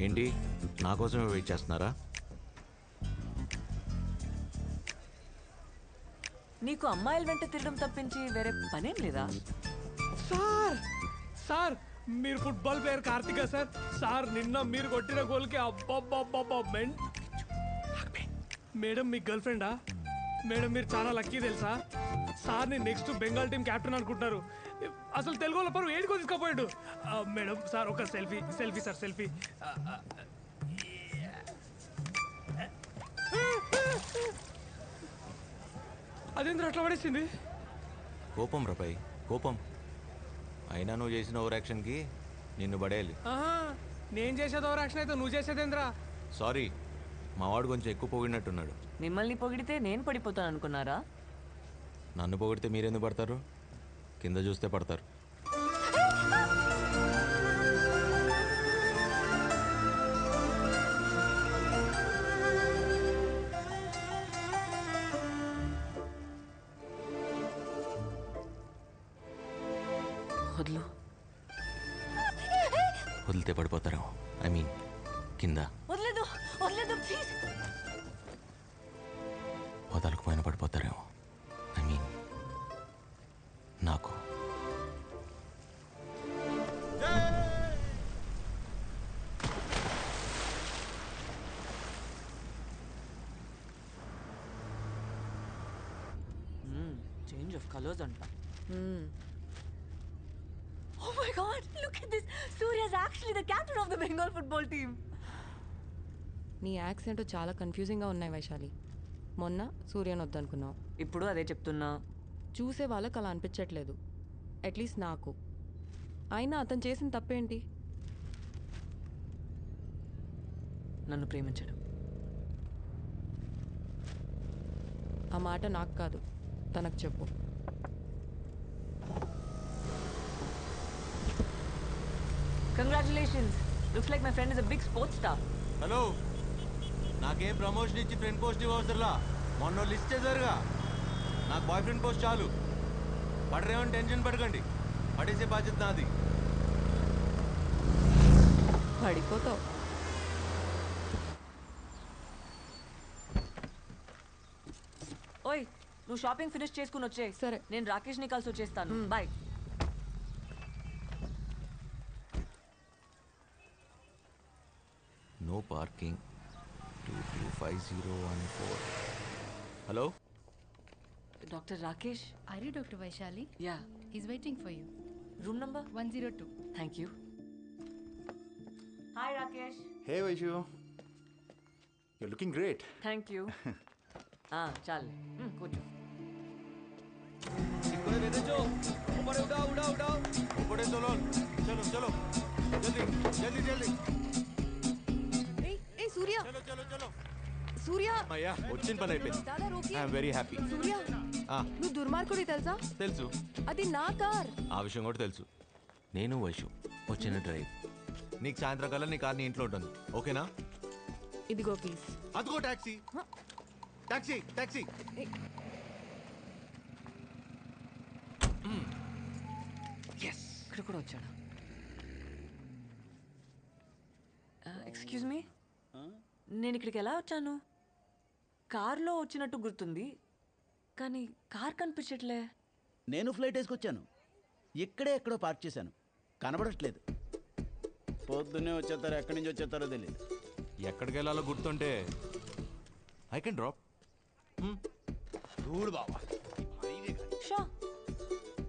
ఏంటి నా కోసమే వెయిట్ చేస్తున్నారా? నీకు అమ్మాయిల వెంట తిరగడం తప్పించి వేరే పనేం లేదా? సార్ సార్ మీరు football player Karthika sir. Sir నిన్న మీరు కొట్టిన గోల్కి అబ్బబ్బబ్బబ్బా మేడం మీ గర్ల్ ఫ్రెండా? మేడం మీరు చాలా లక్కీ తెలుసా? సార్ని నెక్స్ట్ బెంగాల్ టీం కెప్టెన్ అనుకుంటున్నారు. అసలు తెలుగు వాళ్ళ పరువు ఏడుకో తీసుకుపోయాడు. మేడం సార్ ఒక సెల్ఫీ సెల్ఫీ సార్ సెల్ఫీ. అదేంద్ర అట్లా పడేసింది? కోపం రపై కోపం. అయినా నువ్వు చేసిన ఓవర్ యాక్షన్కి నిన్ను పడేయాలి. నేను చేసేది ఓవర్ యాక్షన్ అయితే నువ్వు చేసేదేంద్రా? సారీ, మావాడు కొంచెం ఎక్కువ పొగిడినట్టున్నాడు. మిమ్మల్ని పొగిడితే నేను పడిపోతాను అనుకున్నారా? నన్ను పొగిడితే మీరెందుకు పడతారు? కింద చూస్తే పడతారు. వదులు. వదిలితే పడిపోతారేమో. ఐ మీన్ కింద. వదలేదు వదలేదు ప్లీజ్. వదలకపోయినా పడిపోతారేమో. ఐ మీన్ నాకు. చేంజ్ ఆఫ్ కలర్స్ అంట. Oh my God! Look at this. Surya is actually the captain of the Bengal football team. నీ యాక్సెంట్ చాలా కన్ఫ్యూజింగ్గా ఉన్నాయి వైశాలి. మొన్న సూర్యని వద్దనుకున్నావు, ఇప్పుడు అదే చెప్తున్నా. చూసే వాళ్ళకి అలా అనిపించట్లేదు, అట్లీస్ట్ నాకు. అయినా అతను చేసిన తప్పేంటి? నన్ను ప్రేమించడం. ఆ మాట నాకు కాదు, తనకు చెప్పు. Congratulations. Looks like my friend is a big sports star. Hello, నాకేం ప్రమోషన్ ఇచ్చి ఫ్రెండ్ పోస్ట్ ఇవ్వసరలా. మొన్న లిస్ట్ చేశారుగా, నాకు బాయ్ ఫ్రెండ్ పోస్ట్ చాలు. పడరేమని టెన్షన్ పడకండి, పడేసే బాధ్యత నాది. పడిపోతావు. ఓయ్, నువ్వు షాపింగ్ ఫినిష్ చేసుకుని వచ్చే. సరే. నేను రాకేష్ని కలిసి వచ్చేస్తాను. Bye. No parking 225014. Hello, doctor Rakesh. Are you Dr. Vaishali? Yeah. He's waiting for you. Room number 102. Thank you. Hi Rakesh. Hey Vaishu, you're looking great. Thank you. చాలు కూర్చో. ऊपर चलो चलो चलो जल्दी जल्दी जल्दी ఏ సూర్య, चलो चलो चलो. సూర్య, అయ్యా వచ్చిన పని అయిపోయింది. దాదా రోకియే. I'm very happy. సూర్య, నువ్వు దుర్మార్గుడి తెలుసా? తెలుసు, అది నా కార్. ఆ విషయం కూడా తెలుసు. నేను వైషు వచ్చిన డ్రైవ్. నీకు సాయంత్రం కల్లా నీ కార్ నీ ఇంట్లో ఉంటుంది, ఓకేనా? ఇదిగో ప్లీజ్. అదిగో టాక్సీ టాక్సీ టాక్సీ. ఇక్కడ కూడా వచ్చాడా? ఎక్స్క్యూజ్ మీ, నేను ఇక్కడికి ఎలా వచ్చాను? కార్లో వచ్చినట్టు గుర్తుంది, కానీ కార్ కనిపించట్లే. నేను ఫ్లైట్ వేసుకొచ్చాను, ఇక్కడే ఎక్కడో పార్క్ చేశాను, కనబడట్లేదు. పొద్దున్నే వచ్చేస్తారో ఎక్కడి నుంచి వచ్చేస్తారో తెలియదు. ఎక్కడికి వెళ్ళాలో గుర్తుంటే ఐ కెన్ డ్రాప్. చూడు బాబా, షా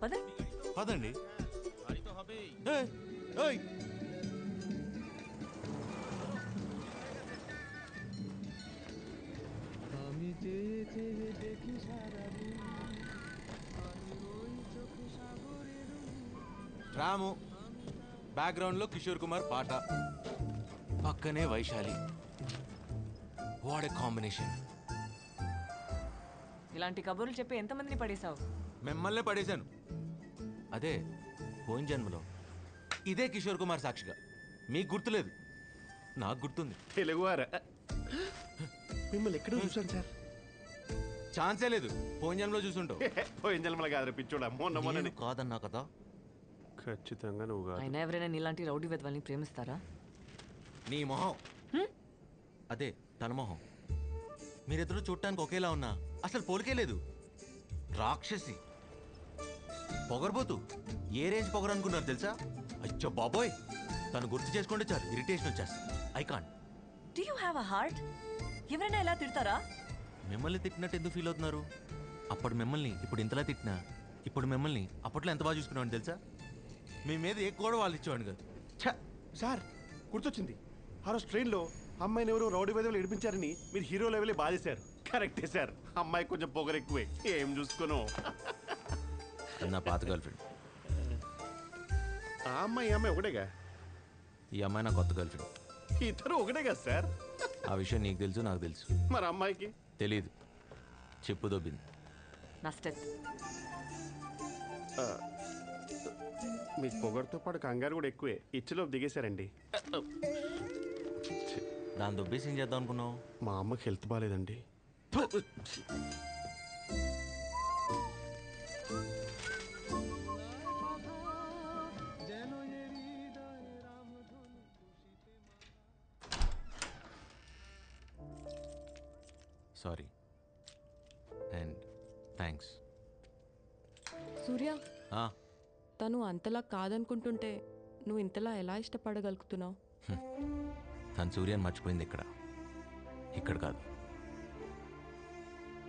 పద. పదండి. ఏయ్, ఏయ్. రాము, బ్యాక్గ్రౌండ్ లో కిషోర్ కుమార్ పాట, పక్కనే వైశాలి. What a combination. ఇలాంటి కబుర్లు చెప్పి ఎంతమందిని పడేశావు? మిమ్మల్నే పడేశాను. అదే పోయిన జన్మలో ఇదే కిషోర్ కుమార్ సాక్షిగా. మీకు గుర్తులేదు, నాకు గుర్తుంది. తెలుగువారా? మిమ్మల్ని ఎక్కడో చూసాను సార్. ఛాన్సే లేదు, పోయిన జన్మలో చూసుంటావు. పోయిన జన్మల కాదు పిచ్చోడా, మొన్న మొన్న నేను కాదన్నా కదా. ఖచ్చితంగా నువ్వు కాదు. అయినా ఎవరైనా నీలాంటి రౌడీ వెధవల్ని ప్రేమిస్తారా? నీ మొహం అదే తన మొహం. మీరిద్దరూ చూడటానికి ఒకేలా ఉన్నా అసలు పోలికే లేదు. రాక్షసి, పొగరబోతు. ఏ రేంజ్ పొగరు అనుకున్నారు తెలుసా? అచ్చో బాబోయ్, తను గుర్తు చేసుకుంటే చాలు ఇరిటేషన్ వచ్చేస్తుంది. I can't. Do you have a heart? ఎవరైనా ఎలా తిడతారా? మిమ్మల్ని తిట్టినట్టు ఎందుకు ఫీల్ అవుతున్నారు? అప్పుడు మిమ్మల్ని ఇప్పుడు ఇంతలా తిట్టినా, ఇప్పుడు మిమ్మల్ని అప్పట్లో ఎంత బాగా చూసుకున్నాను తెలుసా? మీ మీద ఏ కూడా వాళ్ళు ఇచ్చేవాడిని కాదు. ఛ! సార్ గుర్తొచ్చింది. ఆ రోజు ట్రైన్లో అమ్మాయిని ఎవరో రౌడీ వేదవులు ఏడిపించారని మీరు హీరో లెవెలే బాధేశారు. కరెక్టే సార్, అమ్మాయి కొంచెం పొగరు ఎక్కువే. ఏం చూసుకోను. అది నా పాత గర్ల్ ఫ్రెండ్. ఆ అమ్మాయి ఈ అమ్మాయి ఒకటేగా? ఈ అమ్మాయి నా కొత్త గర్ల్ ఫ్రెండ్. ఇద్దరు ఒకటే కదా సార్? ఆ విషయం నీకు తెలుసు, నాకు తెలుసు. మరి అమ్మాయికి తెలీదు. చెప్పు దొబ్బింది. నష్టం. మీకు పొగరుతో పాటు కంగారు కూడా ఎక్కువే. ఇచ్చలోపు దిగేశారండి. దాని దొబ్బేసి ఏం చేద్దాం అనుకున్నావు? మా అమ్మకి హెల్త్ బాగాలేదండి. Sorry and thanks. సూర్య, తను అంతలా కాదనుకుంటుంటే నువ్వు ఇంతలా ఎలా ఇష్టపడగలుగుతున్నావు? తను సూర్యాన్ని మర్చిపోయింది ఇక్కడ, ఇక్కడ కాదు.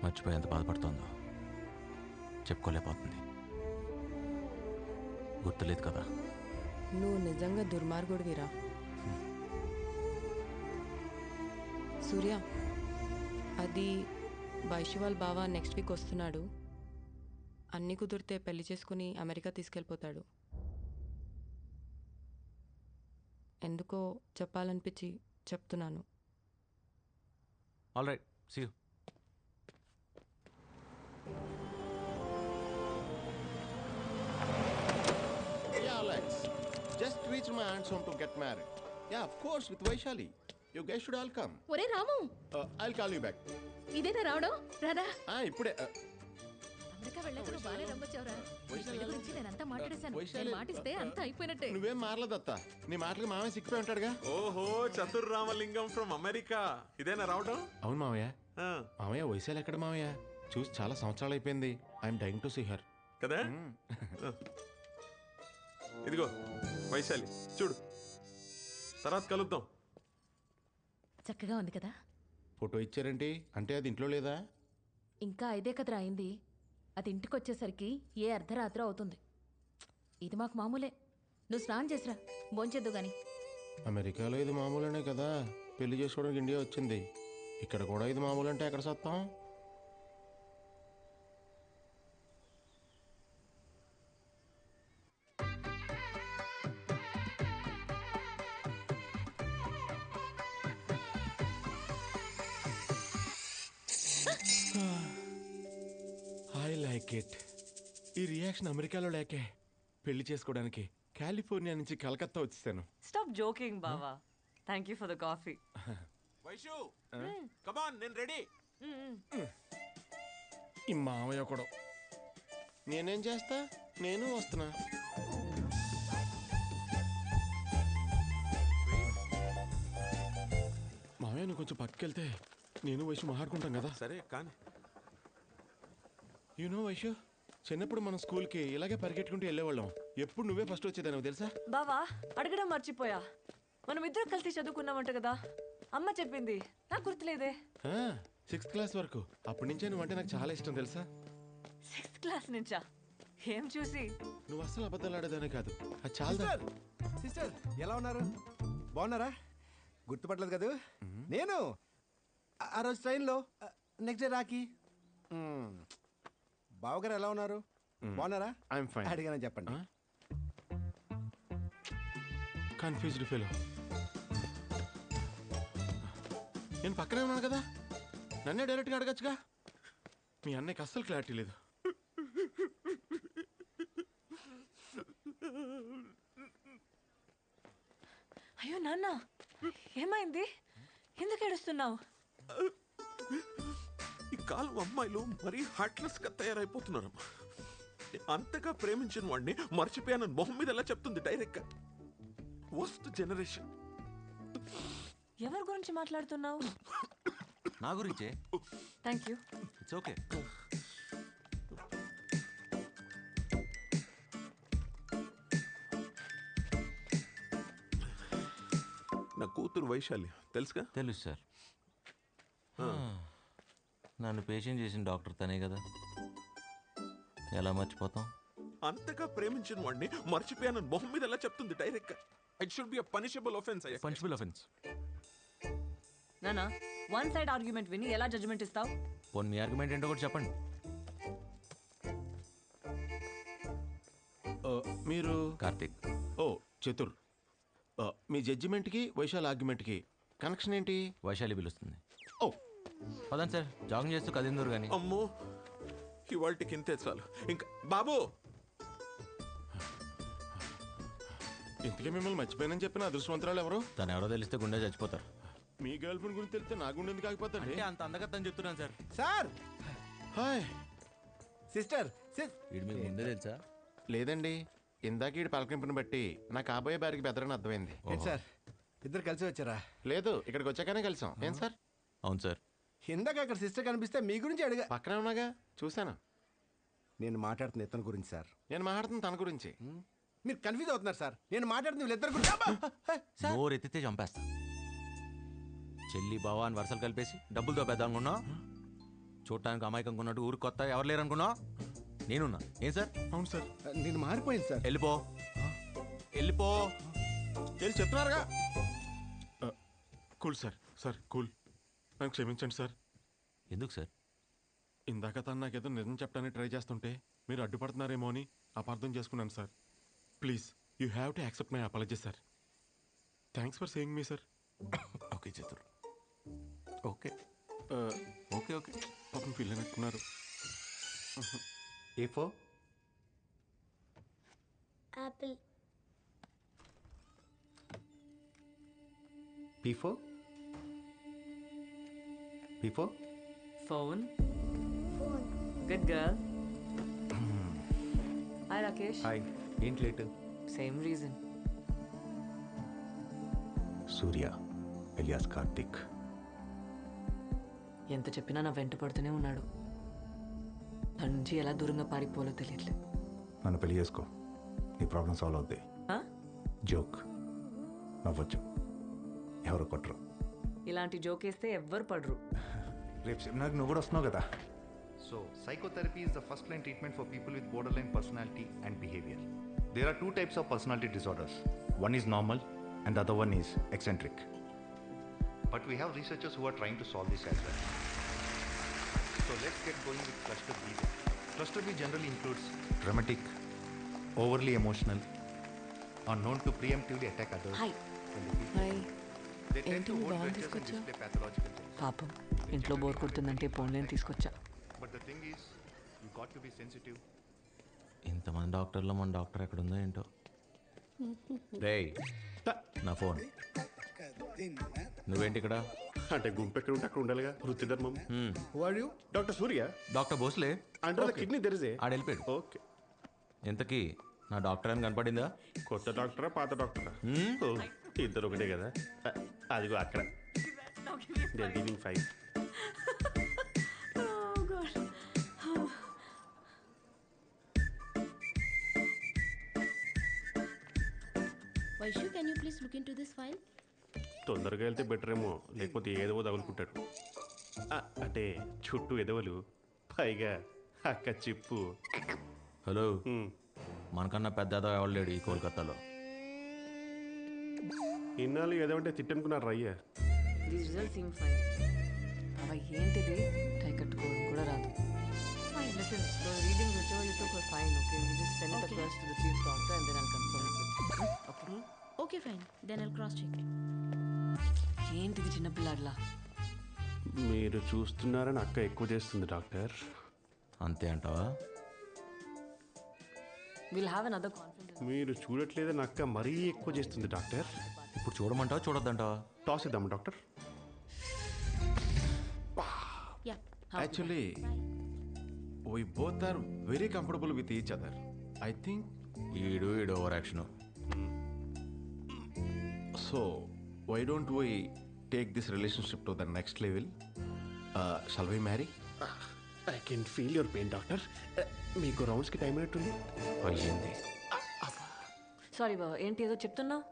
మర్చిపోయి ఎంత బాధపడుతుందో చెప్పుకోలేకపోతుంది. గుర్తులేదు కదా. నువ్వు నిజంగా దుర్మార్గుడివిరా. సూర్య, అది వైశ్వాల్ బావ నెక్స్ట్ వీక్ వస్తున్నాడు. అన్నీ కుదిరితే పెళ్లి చేసుకుని అమెరికా తీసుకెళ్ళిపోతాడు. ఎందుకో చెప్పాలనిపించి చెప్తున్నాను. All right, see you. Yeah, Alex. Just reached my aunt's home to get married. Yeah, of course, with Vaishali. You guys should all come. ఒరే రాము, I'll call you back. ఇదేనా రావడం? రాదా? ఇప్పుడే. అమెరికా వెళ్ళాక నువ్వు బాగానే రమ్మొచ్చావురా. నీ పెళ్లి గురించి నేనంతా మాట్లాడేశాను. వైశాలి- నేను మాటిస్తే అంతా అయిపోయినట్టే. నువ్వేం మారలేదత్త. నీ మాటలకు మామయ్య సిక్కిపోయి ఉంటాడుగా. ఓహో, చతుర్ రామలింగం ఫ్రమ్ అమెరికా. ఇదేనా రావడం? అవును మామయ్య. ఆ, మామయ్య వైశాలి ఎక్కడ మామయ్య? చూసి చాలా సంవత్సరాలు అయిపోయింది. I'm dying to see her. కదా. ఇదిగో వైశాలి, చూడు. తర్వాత కలుద్దాం. చక్కగా ఉంది కదా? ఫోటో ఇచ్చారేంటి? అంటే అది ఇంట్లో లేదా? ఇంకా 5 కదరా అయింది. అది ఇంటికి వచ్చేసరికి ఏ అర్ధరాత్రి అవుతుంది. ఇది మాకు మామూలే. నువ్వు స్నానం చేసిరా, భోంచేద్దు గాని. అమెరికాలో ఇది మామూలేనే కదా. పెళ్లి చేసుకోవడానికి ఇండియా వచ్చింది. ఇక్కడ కూడా ఇది మామూలు అంటే ఎక్కడ సత్తాం? I like it. ఈ రియాక్షన్ అమెరికాలో లేకే పెళ్లి చేసుకోవడానికి కాలిఫోర్నియా నుంచి కలకత్తా వచ్చేసాను. Stop joking, Baba. Thank you for the coffee. Vaishu, come on, నేను రెడీ. ఈ మామయ్య కూడా. నేనేం చేస్తా? నేను వస్తున్నా. మామయ్య నువ్వు కొంచెం పక్కకెళ్తే నేను వైషు మాట్లాడుకుంటాం కదా. సరే కానీ. యూనో వైషు, చిన్నప్పుడు మనం స్కూల్కి ఇలాగే పరిగెట్టుకుంటూ వెళ్ళేవాళ్ళం. ఎప్పుడు నువ్వే ఫస్ట్ వచ్చేదాన్ని తెలుసా? బావా, అడగడం మర్చిపోయా. మనం ఇద్దరు కలిసి చదువుకున్నామంట కదా. అమ్మ చెప్పింది, నాకు గుర్తులేదే. 6th క్లాస్ వరకు. అప్పటి నుంచే నువ్వంటే నాకు చాలా ఇష్టం తెలుసా? 6th క్లాస్ నుంచా? ఏం చూసి? నువ్వు అస్సలు అబద్ధాలు ఆడేదానే కాదు. అది చాలా. సిస్టర్ ఎలా ఉన్నారు? బాగున్నారా? గుర్తుపట్టలేదు కదా నేను. ఆ రోజు ట్రైన్లో నెక్స్ట్ డే రాకి. బావగారు ఎలా ఉన్నారు? బాగున్నారా? I'm fine. అడిగానని చెప్పండి. Confused fellow. నేను పక్కనే ఉన్నాను కదా, నన్నే డైరెక్ట్గా అడగచ్చుగా. మీ అన్నయ్యకి అస్సలు క్లారిటీ లేదు. అయ్యో నాన్న, ఏమైంది? ఎందుకు ఏడుస్తున్నావు? ఈ కాలం అమ్మాయిలు మరీ హార్ట్లెస్ గా తయారైపోతున్నారమ్మా. అంతగా ప్రేమించిన వాడిని మర్చిపోయానని మొహం మీద ఎలా చెప్తుంది డైరెక్ట్ గా? Worst generation. ఎవరి గురించి మాట్లాడుతున్నావు? నా గురించే. Thank you. It's okay. నా కూతురు వైశాలి తెలుసుగా? తెలుసు సార్. నన్ను పేషెంట్ చేసిన డాక్టర్ తనే కదా, ఎలా మర్చిపోతాం? అంతగా ప్రేమించిన వాడిని మర్చిపోయానని మొహం మీద ఎలా చెప్తుంది డైరెక్ట్ గా? It should be a punishable offence. Punishable offence. నానా, వన్ సైడ్ ఆర్గ్యుమెంట్ విని ఎలా జడ్జ్మెంట్ ఇస్తావు? పోనీ మీ ఆర్గ్యుమెంట్ ఏంటో కూడా చెప్పండి. మీరు కార్తీక్. ఓ చతుర్. మీ జడ్జిమెంట్కి వైశాల్ ఆర్గ్యుమెంట్కి కనెక్షన్ ఏంటి? వైశాలి పిలుస్తుంది. ఓ పదండి సార్, జాగింగ్ చేస్తూ కదిందూరు కానీ. అమ్మో, ఇవాళకి ఇంతే చాలు. ఇంకా బాబు, ఇంతకీ మిమ్మల్ని మర్చిపోయానని చెప్పిన అదృష్టవంతరాలు ఎవరు? తను ఎవరో తెలిస్తే గుండె చచ్చిపోతారు. మీ గర్ల్ ఫ్రెండ్ గురించి తెలిస్తే నా గుండె ఎందుకు ఆగిపోతుంది? అంటే అంత అందగత్తని చెప్తున్నాను సార్. Sir, hi. సిస్టర్, వీడు మీకు ముందే తెలుసా? లేదండి, ఇందాక ఈ పలకరింపుని బట్టి నా కాబోయే బారికి బెదరని అర్థమైంది. ఏంటి సార్ ఇద్దరు కలిసి వచ్చారా? లేదు, ఇక్కడికి వచ్చాకనే కలిసాం. ఏం సార్? అవును సార్. ఇందాక అక్కడ సిస్టర్ కనిపిస్తే మీ గురించి అడిగా. పక్కనే ఉన్నాగా, చూశాను. నేను మాట్లాడుతున్న ఇతని గురించి సార్. నేను మాట్లాడుతున్న తన గురించి. మీరు కన్ఫ్యూజ్ అవుతున్నారు సార్. నేను మాట్లాడుతున్న వీళ్ళిద్దరి గురించి. అబ్బా! నోరు ఎత్తితే చంపేస్తా. చెల్లి బావ అని వరుసలు కలిపేసి డబ్బులతో పెద్ద అనుకున్నా, చూడటానికి అమాయకంగా ఉన్నట్టు ఊరికి కొత్త ఎవరు లేరు అనుకున్నా, నేనున్నా. ఏం సార్? అవును సార్. నేను మారిపోయింది సార్. వెళ్ళిపో, వెళ్ళిపో. వెళ్ళి చెప్తున్నారుగా. Cool sir. సార్ కూల్, నన్ను క్షమించండి సార్. ఎందుకు సార్? ఇందాక తను నాకేదో నిజం చెప్పడానికి ట్రై చేస్తుంటే మీరు అడ్డుపడుతున్నారేమో అని అపార్థం చేసుకున్నాను సార్. Please, you have to accept my apology sir. Thanks for saying me sir. Okay Chatur, okay okay okay. పాపం ఫీల్ అయినట్టున్నారు. A4 Apple. P4 P4 phone. Phone. Good girl. Hi Rakesh. Hi. ఏంటి late? Same reason. Surya alias Karthik. ఎంత చెప్పినా నా వెంట పడుతూనే ఉన్నాడు. నా నుంచి ఎలా దూరంగా పారిపోవాలో తెలియట్లేదు. నన్ను పెళ్లి చేసుకో, నీ ప్రాబ్లం సాల్వ్ అవుద్ది. ఆ? జోక్, నవ్వచ్చు, ఎవరు కొట్టరు. ఇలాంటి జోక్ వేస్తే ఎవ్వరు పడరు. రేపు సెమినార్కి నువ్వు కూడా వస్తున్నావు కదా. So, psychotherapy is the first line treatment for people with borderline personality and behavior. There are two types of personality disorders. One is normal and the other one is eccentric. But we have researchers who are trying to solve this as well. So, let's get going with cluster B then. Cluster B generally includes dramatic, overly emotional, are known to preemptively attack others. Hi. When they feel hi. they tend ఏంటి to hold బాగా grudges and తీసుకొచ్చా? display pathological traits. పాపం ఇంట్లో bore కొడుతుందంటే ఫోన్లేని తీసుకొచ్చా. But the thing is, you got to be sensitive. ఇంతమంది డాక్టర్లో మన doctor ఎక్కడ ఉందో ఏంటో. రేయ్, నా ఫోన్. నువ్వేంటి ఇక్కడ? అంటే గుంపు ఎక్కడ ఉంటే అక్కడ ఉండాలిగా, వృత్తి ధర్మం. హ్మ్. Who are you? Doctor Surya. Doctor Bhosle. Under the kidney there is a. ఆడ వెళ్ళిపోయాడు. ఓకే. ఇంతకీ నా డాక్టర్ అని కనపడిందా? కొత్త డాక్టరా పాత డాక్టరా? ఓ, ఇద్దరు ఒకటే కదా. అదిగో అక్కడ. They are giving 5. Vaishu, can you please look into this file? తొందరగా వెళ్తే బెటర్ ఏమో, లేకపోతే ఏదో తగులుకుంటాడు. అంటే చుట్టూ ఎదవలు, పైగా అక్క చిప్పు. హలో, మనకన్నా పెద్ద ఎవరు లేడు ఈ కోల్కతాలో. ఇన్నాళ్ళు ఏదంటే తిట్టనుకున్నారు అయ్యా. These results seem fine. అవి ఏంటిది? టై కట్టుకోవడం కూడా రాదు. Fine, listen, the readings whichever you took were fine, okay? You just send it across to the chief doctor and then I'll confirm it with you. Okay? Okay, fine. Then I'll cross check. ఏంటిది చిన్నపిల్లాడిలా? మీరు చూస్తున్నారని అక్క ఎక్కువ చేస్తుంది doctor. అంతే అంటావా? We'll have another conference. మీరు చూడట్లేదని అక్క మరీ ఎక్కువ చేస్తుంది డాక్టర్. ఇప్పుడు చూడమంటావా చూడొద్దంటావా? టాస్ ఇద్దామా doctor? Yeah. Actually we both are very comfortable with each other. I think ఈడు over action. So why don't why take this relationship to the next level. Shall we marry? I can feel your pain doctor. మీకు రౌండ్స్కి time అయినట్టుంది. అయ్యింది. Sorry బాబా, ఏంటి ఏదో చెప్తున్నావు?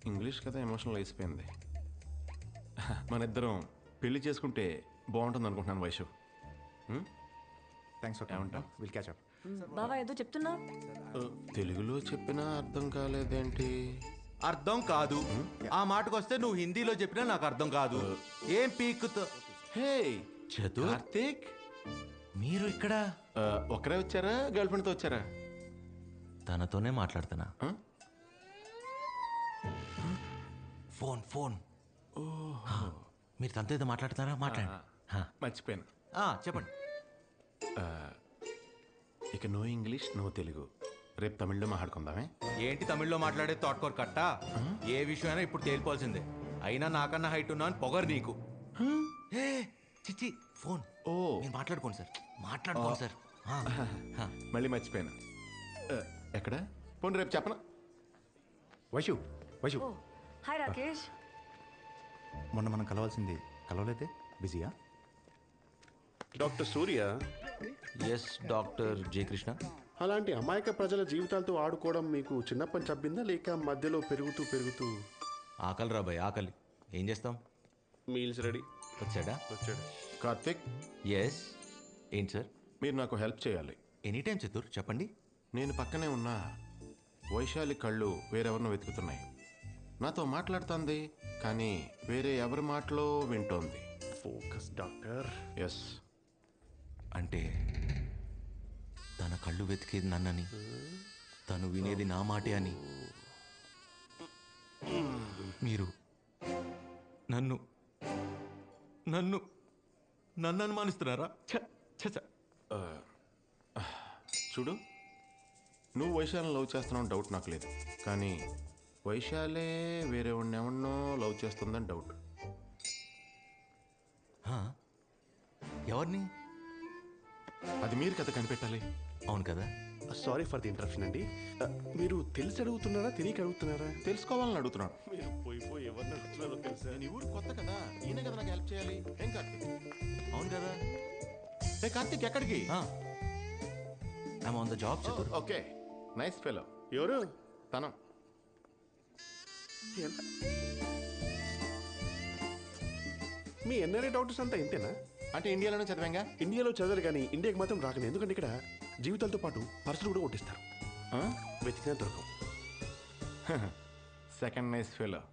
English కదా emotional అయిపోయింది. మన ఇద్దరం పెళ్లి చేసుకుంటే బాగుంటుంది అనుకుంటున్నాను వైషు. థ్యాంక్స్ ఫర్ ఏమంటావ్? Will catch up. బాబా ఏదో చెప్తున్నావు? తెలుగులో చెప్పినా అర్థం కాలేదేంటి? అర్థం కాదు. ఆ మాటకు వస్తే నువ్వు హిందీలో చెప్పినా నాకు అర్థం కాదు. ఏం పీక్కుతో? హే చతుర్, కార్తీక్, మీరు ఇక్కడ ఒక్కరే వచ్చారా గర్ల్ ఫ్రెండ్తో వచ్చారా? తనతోనే మాట్లాడుతున్నా. Phone phone. మీరు తనతో ఏదో మాట్లాడుతున్నారా? మాట్లాడండి. మర్చిపోయాను. చెప్పండి. ఇక నో ఇంగ్లీష్ నో తెలుగు, రేపు తమిళ్లో మాట్లాడుకుందామే. ఏంటి తమిళ్లో మాట్లాడే తోటకూర కట్టా? ఏ విషయమైనా ఇప్పుడు తేలిపోవాల్సిందే. అయినా నాకన్నా హైట్ ఉన్నా అని పొగరు నీకు. ఏ, చిచ్చి ఫోన్. ఓ మీరు మాట్లాడుకోండి సార్, మాట్లాడుకోండి సార్. మళ్ళీ మర్చిపోయాను. ఎక్కడ పోనీ రేపు చెప్పనా? వైషు, వైషు, హాయ్ రాకేష్. మొన్న మనం కలవాల్సింది కలవలేదే, బిజీయా? డాక్టర్ సూర్య, ఎస్ డాక్టర్ జే కృష్ణ. అలాంటి అమాయక ప్రజల జీవితాలతో ఆడుకోవడం మీకు చిన్నప్పని చబ్బిందా, లేక మధ్యలో పెరుగుతూ పెరుగుతూ? ఆకలి రాబాయ్, ఆకలి. ఏం చేస్తాం? Meals ready. వచ్చాడా? వచ్చాడు. కార్తీక్, ఎస్. ఏంటి సార్? మీరు నాకు హెల్ప్ చేయాలి. ఎనీ టైం చతుర్, చెప్పండి. నేను పక్కనే ఉన్నా వైశాలి కళ్ళు వేరెవరినో వెతుకుతున్నాయి. నాతో మాట్లాడుతుంది కానీ వేరే ఎవరి మాటలో వింటోంది. Focus doctor. ఎస్. అంటే తన కళ్ళు వెతికేది నన్నని, తను వినేది నా మాటే అని మీరు నన్ను నన్ను నన్ను అనుమానిస్తున్నారా? చూడు, నువ్వు వైశాలిని లవ్ చేస్తున్నావు డౌట్ నాకు లేదు, కానీ వైశాలే వేరే ఎవరినో లవ్ చేస్తుందని డౌట్. ఎవరిని? అది మీరు కదా కనిపెట్టాలి. అవును కదా. సారీ ఫర్ ది ఇంటరప్షన్ అండి. మీరు తెలిసి అడుగుతున్నారా, తెలియక అడుగుతున్నారా? తెలుసుకోవాలని అడుగుతున్నాను. మీరు పోయి ఎవరిని అడుగుతున్నారో తెలుసా? నేను ఈ ఊరు కొత్త కదా, ఈయన కదా నాకు హెల్ప్ చేయాలి. ఏం కార్తీక్? అవును కదా. ఏ కార్తీక్, ఎక్కడికి? I'm on the job చతుర్. Okay, nice fellow. ఎవరు? తను. మీ ఎన్ఆర్ఐ డాక్టర్స్ అంతా ఇంతేనా? అంటే ఇండియాలోనే చదివాంగా. ఇండియాలో చదవరు కానీ ఇండియాకి మాత్రం రాకనే. ఎందుకంటే ఇక్కడ జీవితాలతో పాటు పర్సులు కూడా కొట్టిస్తారు. వెతికినా దొరకవు. Second nice fellow.